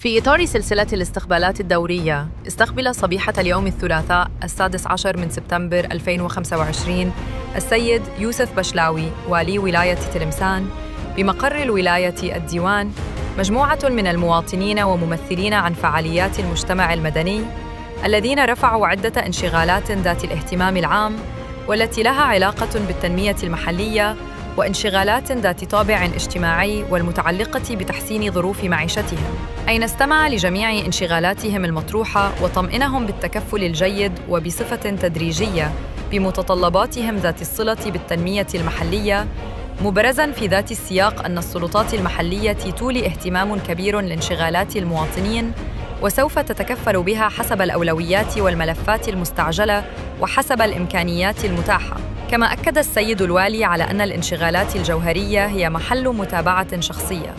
في إطار سلسلة الاستقبالات الدورية، استقبل صبيحة اليوم الثلاثاء 16 من سبتمبر 2025 السيد يوسف بشلاوي والي ولاية تلمسان بمقر الولاية الديوان مجموعة من المواطنين وممثلين عن فعاليات المجتمع المدني الذين رفعوا عدة انشغالات ذات الاهتمام العام والتي لها علاقة بالتنمية المحلية وانشغالات ذات طابع اجتماعي والمتعلقة بتحسين ظروف معيشتهم، أين استمع لجميع انشغالاتهم المطروحة وطمئنهم بالتكفل الجيد وبصفة تدريجية بمتطلباتهم ذات الصلة بالتنمية المحلية، مبرزاً في ذات السياق أن السلطات المحلية تولي اهتمام كبير لانشغالات المواطنين وسوف تتكفل بها حسب الأولويات والملفات المستعجلة وحسب الإمكانيات المتاحة. كما أكد السيد الوالي على أن الانشغالات الجوهرية هي محل متابعة شخصية